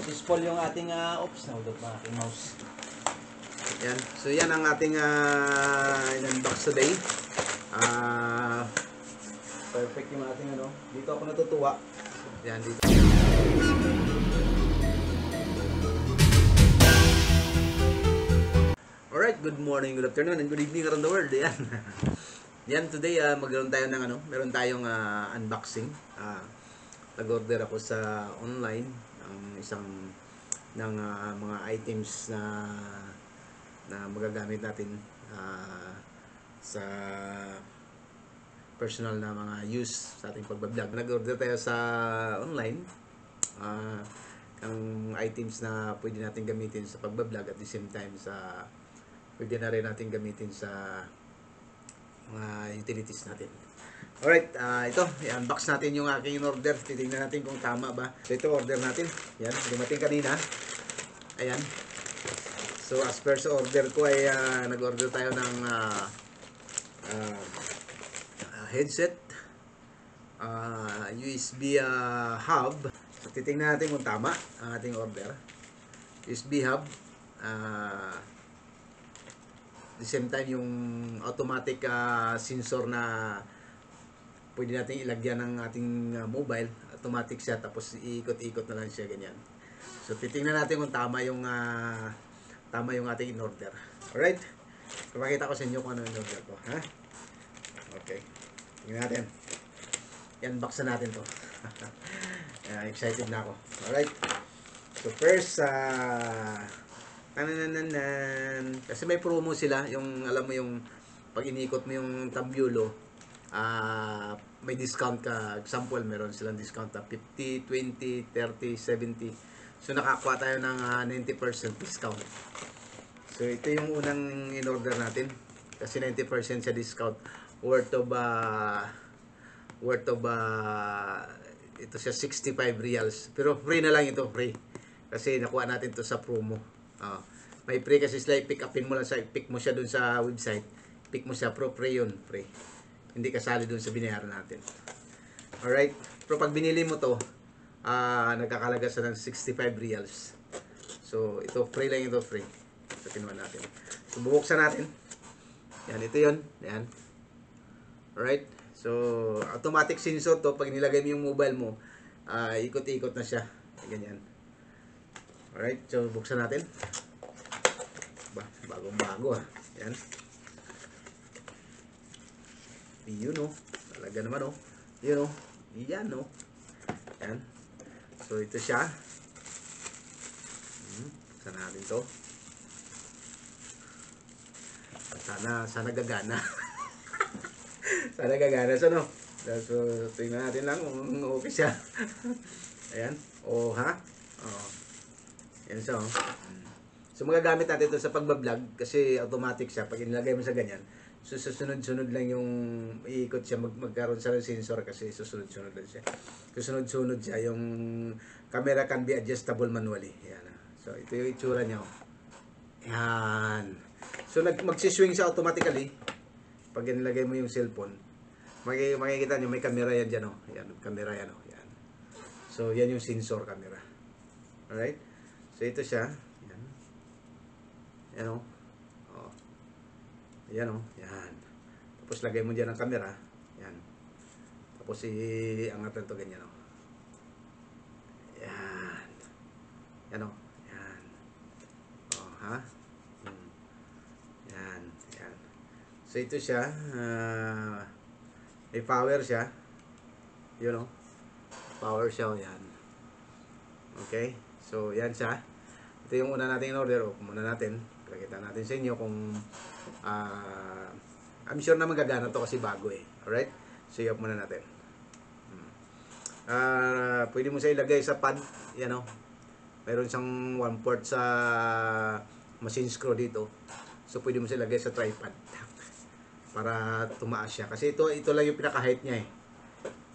Dispol yung ating oops, naudot na ating mouse. Yan. So yan ang ating in-unbox today. Perfect yung ating ano. Dito ako natutuwa. Yan dito. Alright, good morning, good afternoon, and good evening around the world. Yan. Yan, today magkaroon tayo ng ano, meron tayong unboxing. Nag-order ako sa online ng isang ng mga items na magagamit natin sa personal na mga use sa ating pagbablog. Nag-order tayo sa online ang items na pwede natin gamitin sa pagbablog at the same time pwede na rin natin gamitin sa mga utilities natin. Alright, ito, i-unbox natin yung aking in-order. Titingnan natin kung tama ba. So ito, order natin. Yan, dumating kanina. Ayan. So as per sa order ko ay nag-order tayo ng headset, USB hub. So titingnan natin kung tama ang ating order. USB hub, the same time yung automatic sensor na pwede natin ilagyan ng ating mobile. Automatic siya, tapos iikot-ikot na lang siya, ganyan. So titingnan natin kung tama yung ating in-order. Alright? So makita ko sa inyo kung ano in-order ko. Ha? Okay. Tingnan natin. I-unbox na natin to. Excited na ako. Alright? So first, kasi may promo sila. Yung, alam mo yung, pag inikot mo yung Tambulo, may discount ka. Example, meron silang discount na 50, 20, 30, 70. So nakakuha tayo ng 90% discount. So ito yung unang in-order natin kasi 90% sa discount, worth of ito siya 65 reals. Pero free na lang ito, free. Kasi nakuha natin to sa promo. May free kasi sila, pick upin mo lang pick mo siya dun sa website. Pick mo siya, free yun, free. Hindi kasali dun sa binayaran natin. Alright? Pero pag binili mo to, nagkakalaga sa ng 65 reals. So, ito, free lang ito, free. So, kinuha natin. So, bubuksan natin. Yan, ito yun. Yan. Alright? So, automatic sensor to. Pag nilagay mo yung mobile mo, ikot-ikot na siya. Ganyan. Alright? So, buksan natin. Bagong-bago Yan. Yun talaga naman yun yan yan. So ito siya. Buksan natin to. Sana gagana. Sana gagana. So tingnan natin lang kung okay siya. Ayan. Yan siya So magagamit natin ito sa pagbablog kasi automatic siya. Pag inilagay mo sa ganyan, so susunod-sunod lang yung iikot siya, magkaroon siya ng sensor kasi susunod-sunod lang siya. Susunod-sunod siya. Yung camera can be adjustable manually. Yan. So ito yung itsura niya. Yan. So magsiswing siya automatically. Pag inilagay mo yung cellphone, makikita niyo may camera yan dyan. Yan, camera yan. Yan. So yan yung sensor camera. Alright? So ito siya. Yan. Yan Ayan yan. Tapos lagay mo dyan ang camera. Yan. Tapos iangat lang ito ganyan Yan. Yan Yan. Yan. Yan. So ito siya. May power siya. Yun Power siya yan. Okay. So yan siya. Ito yung una natin in order. Muna natin. Pakita natin sa inyo kung I'm sure na magagana to kasi bago Alright? So i-off muna natin. Pwede mo siya ilagay sa pad. Yan Mayroon siyang 1 port sa machine screw dito. So pwede mo siya ilagay sa tripod para tumaas siya. Kasi ito lang yung pinaka-height niya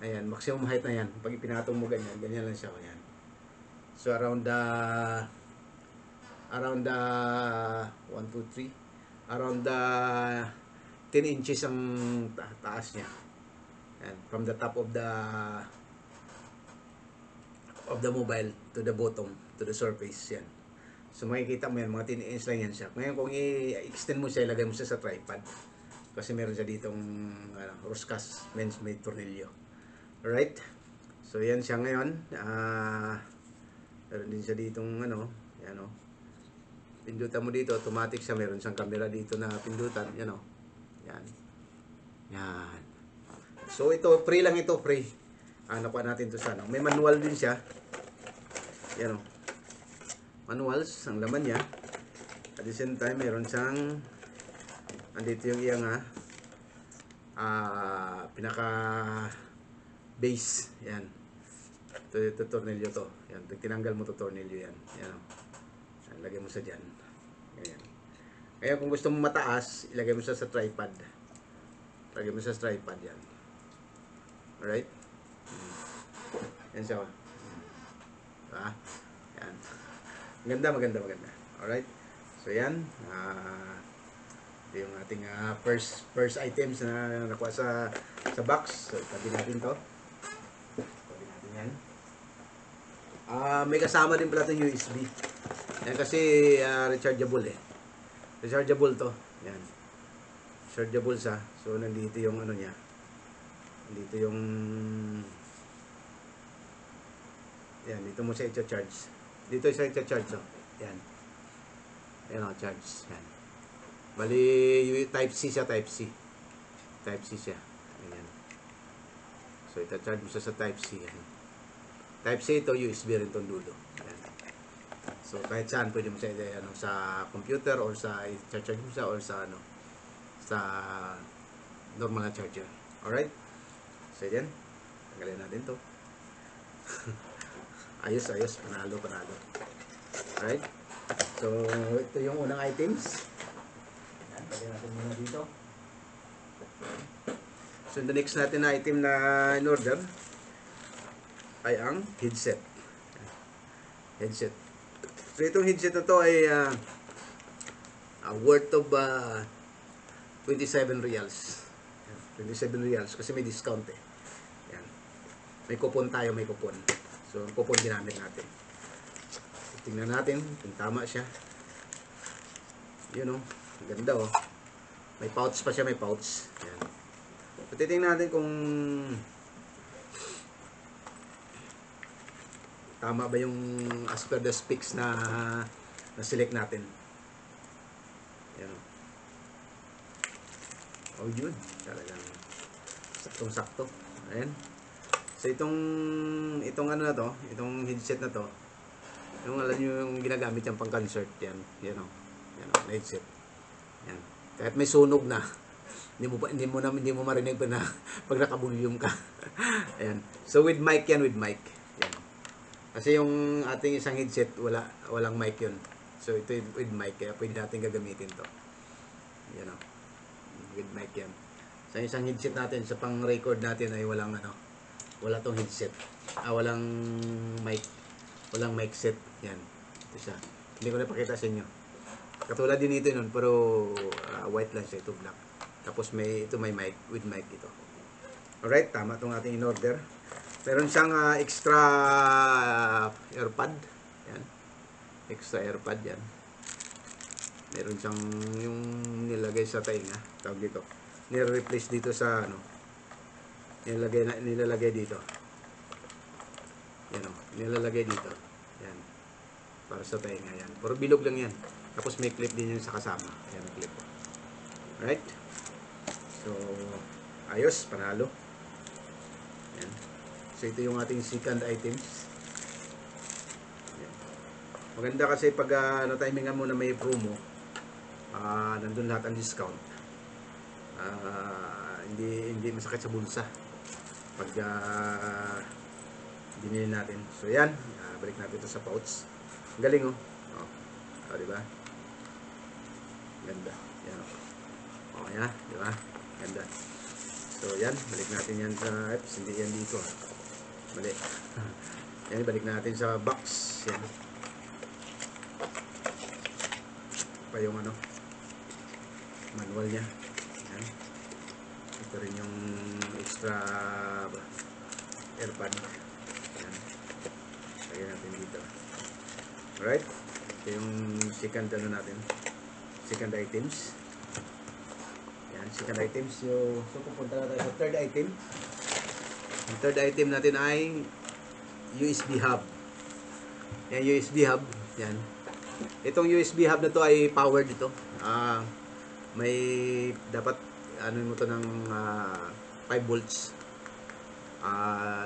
Ayan, maximum height na yan. Pag ipinatong mo ganyan lang siya. Ayan. So around 1, 2, 3 around 10 inches ang taas niya. And from the top of the mobile to the bottom, to the surface. Yan. So makikita mo yan, mga 10 inch lang yan siya. Ngayon kung i-extend mo siya, ilagay mo siya sa tripod. Kasi meron siya ditong Roscas men's made tornilyo. Alright? So yan siya ngayon. Meron din siya ditong yan o. Pindutan mo dito, automatic siya. Meron siyang camera dito na pindutan. Yan o. Yan. Yan. So ito, free lang ito, free. Nakuha natin ito sa may manual din siya. Yan o. Manuals, ang laman niya. At the same time, meron siyang andito yung iyang pinaka base. Yan. Ito tornilyo to. Yan. Tinanggal mo to tornilyo yan. Yan o. Yan, lagay mo sa dyan. Ganyan. Kaya kung gusto mo mataas, ilagay mo siya sa tripod. Lagay mo siya sa tripod yan. Alright? Yan siya. Yan. Maganda. Alright? So yan. Ito yung ating first items na nakuha sa box. So tabi natin to. Tabi natin yan. May kasama din pala itong USB. Yan kasi rechargeable eh. Rechargeable to. Yan. Rechargeable siya. So nandito yung niya. Nandito yung yan, dito mo siya i-charge. Dito siya i-charge, oh. Yan. Yan o, charge. Yan. Bali, type C siya, type C. Type C siya. Ayan. So, ita-charge mo siya sa type C. Yan. Type C ito, USB rin itong dulo. Yan. So, kahit saan, pwede mo siya sa computer or sa i-charge mo siya or sa sa normal na charger. Alright? So, yan. Tanggalin natin to. Ayos, panalo. Alright? So, ito yung unang items. Yan, pwede natin muna dito. So, the next natin na item na in order ay ang headset. Headset. So, itong headset na to ay worth of 27 reals. 27 reals kasi may discount eh. Yan. May coupon tayo, may coupon. So, ang coupon ginamit natin. Tingnan natin kung tama siya. Yun o. Ang ganda o. May pouch pa siya, may pouch. Yan. So, titingnan natin kung tama ba yung as per the specs na select natin. Yan o. Oh, yun. Talagang saktong-sakto. Ayan. So itong na to, itong headset na to, yung alam niyo yung ginagamit yung pang-concert yan, yan o, headset. Yan. Kahit may sunog na, hindi mo marinig pa na pag naka-volume ka. Ayan. So with mic yan, with mic. Yan. Kasi yung ating isang headset walang mic yun. So ito with mic kaya pwede natin gagamitin to. Yan o. With mic yan. Sa isang headset natin sa pang-record natin ay wala tong headset. Walang mic. Walang mic set. Yan. Ito siya. Hindi ko na pakita sa inyo. Katulad din ito nun, pero white lang siya. Ito black. Tapos may mic. With mic ito. Alright. Tama itong ating in-order. Meron siyang extra AirPod. Yan. Extra AirPod yan. Meron siyang yung nilagay sa tainga. Tawag dito. Nire-replace dito sa nilalagay dito. Yan o. Nilalagay dito. Yan. Para sa tainga yan. Pero bilog lang yan. Tapos may clip din yan sa kasama. Yan ang clip. Alright? So, ayos. Panalo. Yan. So, ito yung ating second items. Yan. Maganda kasi pag timingan mo na may promo, nandun lahat ang discount. Hindi masakit sa bulsa pag binili natin. So yan, balik natin ito sa pouch. Galing oh. Diba? Ganda. Yan oh. Yan, diba? Ganda. So yan, balik natin yan sa hindi yan dito. Balik. Yan, balik natin sa box. Yan. Pa yung manual niya. Yan. Ito rin yung extra AirPod. Yan. Lagyan natin dito. Alright? Ito yung second ano natin. Second items. Yan, second items. So pupunta na tayo sa third item. Ang third item natin ay USB hub. Yan, USB hub. Yan. Itong USB hub na to ay powered ito. May dapat ano mo to ng 5 volts.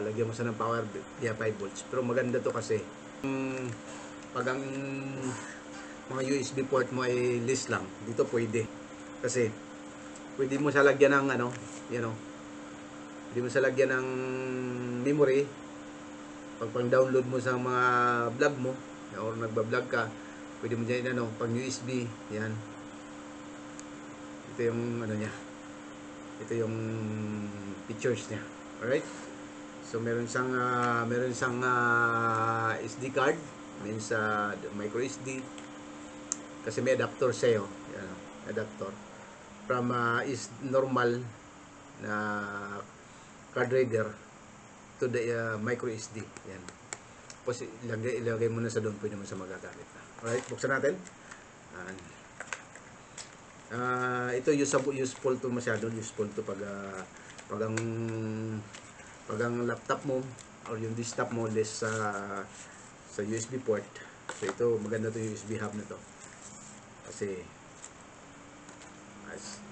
Lagyan mo sa ng power via 5 volts. Pero maganda to kasi pag ang mga USB port mo ay list lang, dito pwede. Kasi pwede mo siya lagyan ng ano, pwede mo siya lagyan ng memory. Pag pang-download mo sa mga vlog mo or nagba-vlog ka, pwede mo dyan pang USB, yan. Ito yung ano niya. Ito yung features niya. Alright? So meron siyang SD card, meron sa micro SD. Kasi may adapter siya, yan, adapter. From is normal na card reader to the micro SD. Yan. Tapos ilagay mo na sa doon, pwede mo sa magagamit na. Alright, buksan natin. Ito useful to masyado, useful to pag ang laptop mo or yung desktop mo less sa USB port. So ito maganda to yung USB hub na to. Kasi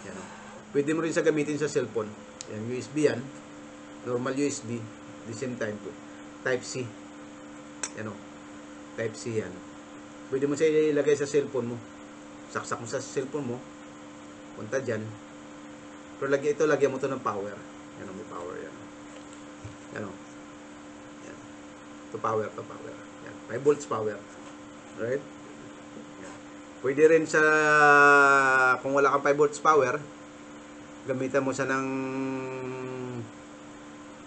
yan, pwede mo rin sa gamitin sa cellphone. Yan, USB yan. Normal USB. At the same time Type C. Yan Type C yan. Pwede mo siya ilagay sa cellphone mo. Saksak mo sa cellphone mo. Punta dyan. Pero lagyan mo to ng power. Yan may power yan. Yan yan. To power. Yan. 5 volts power. Right? Yan. Pwede rin sa kung wala kang 5 volts power, gamitan mo siya ng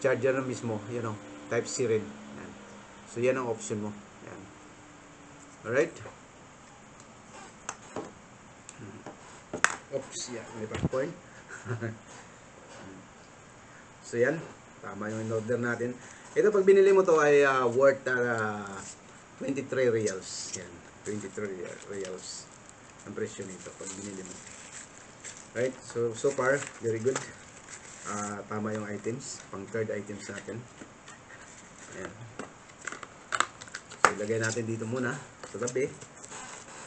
charger na mismo. Yan Type C rin. Yan. So yan ang option mo. Yan. Alright? Oops, yan. May popcorn. So yan. Tama yung in-order natin. Ito pag binili mo to ay worth 23 reals. Yan. 23 reals ang presyo nito pag binili mo. Right? So far, very good. Tama yung items. Pang third items natin. Ayan. So ilagay natin dito muna sa tabi.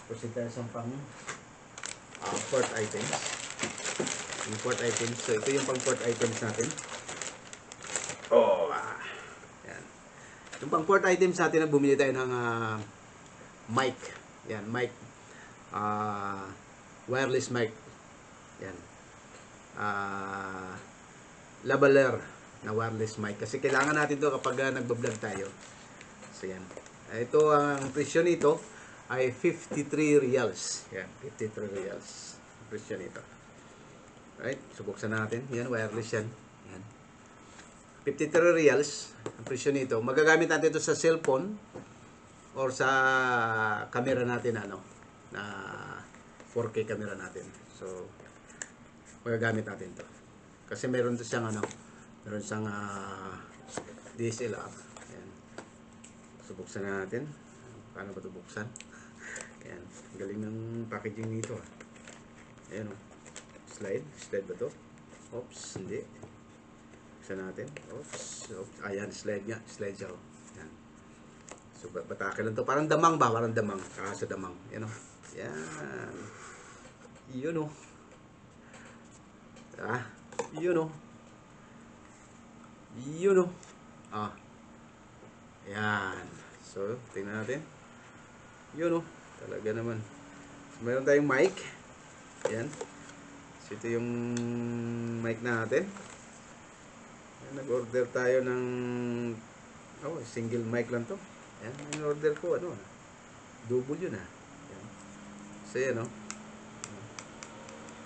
Proceed tayo sa pang fourth items. Yung fourth items. So ito yung pang fourth items natin. Yan. Yung pang fourth items natin na bumili tayo ng mic. Yan, mic. Wireless mic. Yan. Lavalier na wireless mic. Kasi kailangan natin to kapag nagbablog tayo. So yan. Ito ang presyo nito ay 53 reals. Yan, 53 reals. Ang presyo nito. Right? So buksan natin. Yan, wireless yan. Yan. 53 reals ang presyo nito. Magagamit natin ito sa cellphone or sa camera natin na 4K camera natin. So magagamit natin to. Kasi meron to siyang meron siyang DSLR. Ayan. So buksan natin. Paano ba ito buksan? Ayan. Galing ng packaging nito. Ayan Slide. Slide ba to? Oops, hindi. Buksan natin. Oops. Ayan, slide nga. Slide siya. Ayan. So batake lang to. Parang damang ba? Parang damang. Kasa damang. Ayan Yan. Yun Yun Yan. So, tingnan natin. Yun talaga naman. So, mayroon tayong mic. Yan. So, ito yung mic natin. Nag-order tayo ng single mic lang to. Yan. In-order ko, double yun Yan. So, yan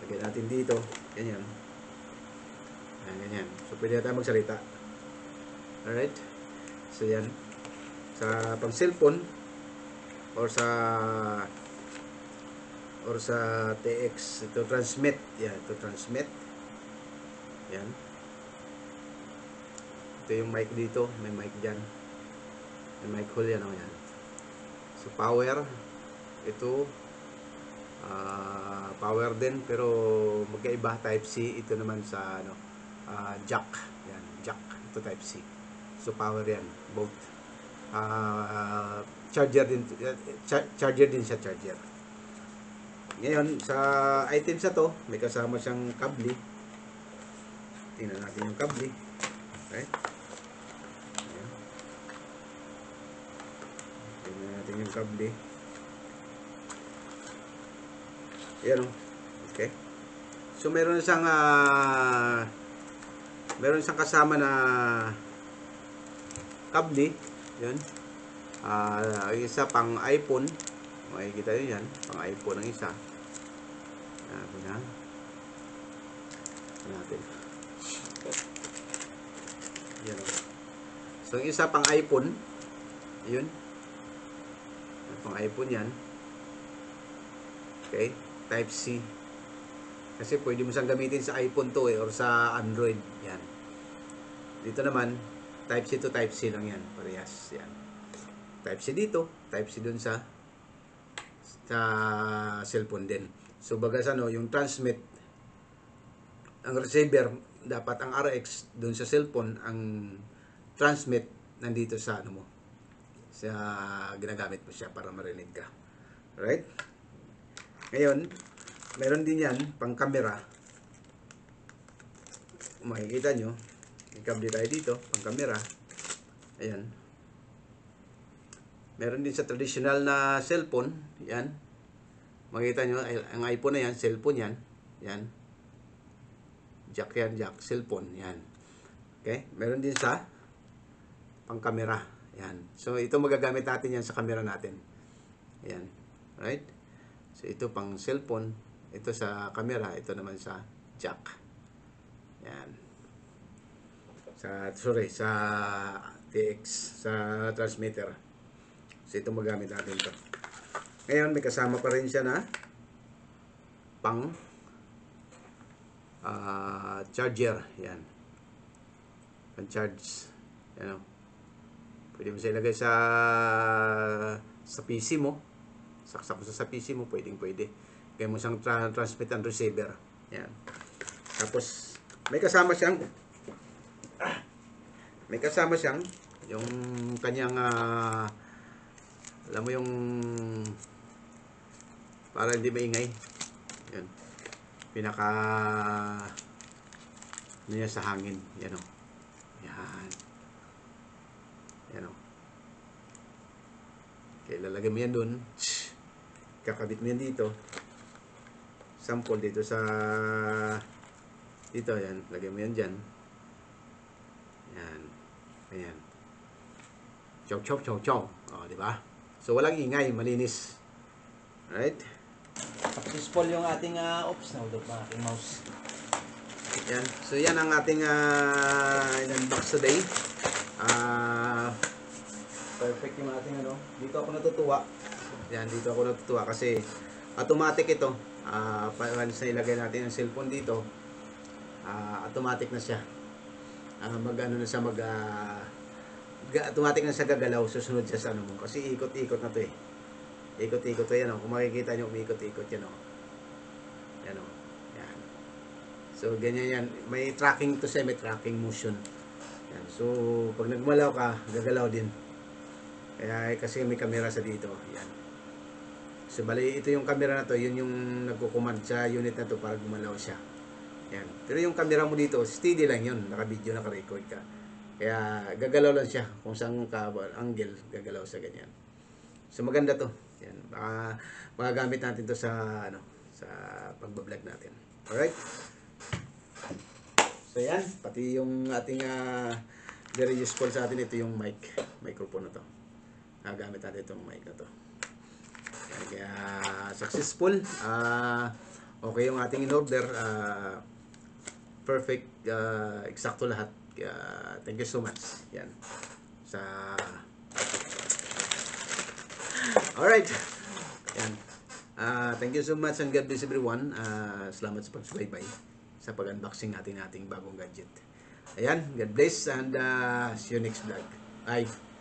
lagyan natin dito. Ganyan. Ganyan. So, pwede na tayo magsalita. Alright? So, yan. Sa pang cellphone or sa TX, ito transmit. Yan. Ito transmit. Yan. Ito yung mic dito. May mic dyan. May mic hole yan. Yan. So, So power, ito power din pero magkaiba, type C. Ito naman sa ano, jack. Yan, jack. Ito type C. So power yan, both. Charger din, charger din siya, charger. Ngayon, sa items na to, may kasama siyang kable. Tingnan natin yung kable. Okay. Ayan. Tingnan natin yung kable. Ayan o. Okay. So, meron siyang kasama na kable. Yan. Isa pang iPhone. Makikita nyo yan. Pang iPhone ang isa. Yan. Natin. Yan. So, yung isa pang iPhone. Yun. Pang iPhone yan. Okay. Type C. Kasi pwede mo siyang gamitin sa iPhone to or sa Android. Yan. Dito naman, Type C to Type C lang yan. Parehas. Yan. Type C dito. Type C dun sa cellphone din. So, bagas ano, yung transmit, ang receiver, dapat ang RX dun sa cellphone, ang transmit nandito sa ano mo. Sa ginagamit mo siya para marinig ka. Right? Ngayon, meron din yan pang camera. Makikita nyo, may kable tayo dito, pang camera. Ayan. Meron din sa traditional na cellphone. Yan. Makikita nyo, ang iPhone na yan, cellphone yan. Yan. Jack yan, jack. Cellphone. Yan. Okay? Meron din sa pang camera. Yan. So, ito magagamit natin yan sa camera natin. Yan. Right? So, ito pang cellphone. Ito sa camera. Ito naman sa jack. Yan. Sa TX. Sa transmitter. So, ito magamit natin ito. Ngayon, may kasama pa rin siya na pang charger. Yan. Pang charge. Yan o. Pwede mo siya ilagay sa PC mo. Saksak mo sa PC mo. Pwede. Kaya mo siyang transmit and receiver. Yan. Tapos, may kasama siyang yung kanyang alam mo yung para hindi maingay. Yan. Pinaka niya sa hangin. Yan o. Yan. Yan o. Okay, lalagay mo yan dun. Kakabit mo yan dito. Sample dito sa dito. Yan. Lagay mo yan dyan. Yan. Ayan. Chow, chow, chow, chow. O, diba? So, walang ingay, malinis. Alright? Successful yung ating ops na udot ng ating mouse. Yan. So, yan ang ating in-unbox today. Perfect yung ating ano. Dito ako natutuwa. Yan, dito ako natutuwa kasi automatic ito. Once na ilagay natin yung cellphone dito, automatic na siya. Automatic na siya gagalaw, susunod siya sa ano mo. Kasi ikot-ikot na to eh. Ikot-ikot to yan o. Kung makikita nyo, umiikot-ikot yan o. Yan o. Yan. So, ganyan yan. May tracking to siya, may tracking motion. Yan. So, pag nagmalaw ka, gagalaw din. Kaya kasi may camera sa dito. Yan. So, bali, ito yung camera na to, yun yung nagkukumand sa unit na to para gumalaw siya. Yan. Pero yung camera mo dito, steady lang yun. Naka-video, naka-record ka. Kaya gagalaw lang siya kung saan ka angle, gagalaw sa ganyan. So maganda to. Yan. Baka magagamit natin to sa sa pagba-vlog natin. Alright? So yan, pati yung ating very useful sa atin ito yung microphone na to. Gagamit natin itong mic na to. Yan. Kaya successful. Okay yung ating in-order. Perfect, eksakto lahat. Thank you so much. Yan. Alright. Yan. Thank you so much and God bless everyone. Salamat sa pagsubaybay sa pag-unboxing natin ating bagong gadget. Ayan. God bless and see you next vlog. Bye.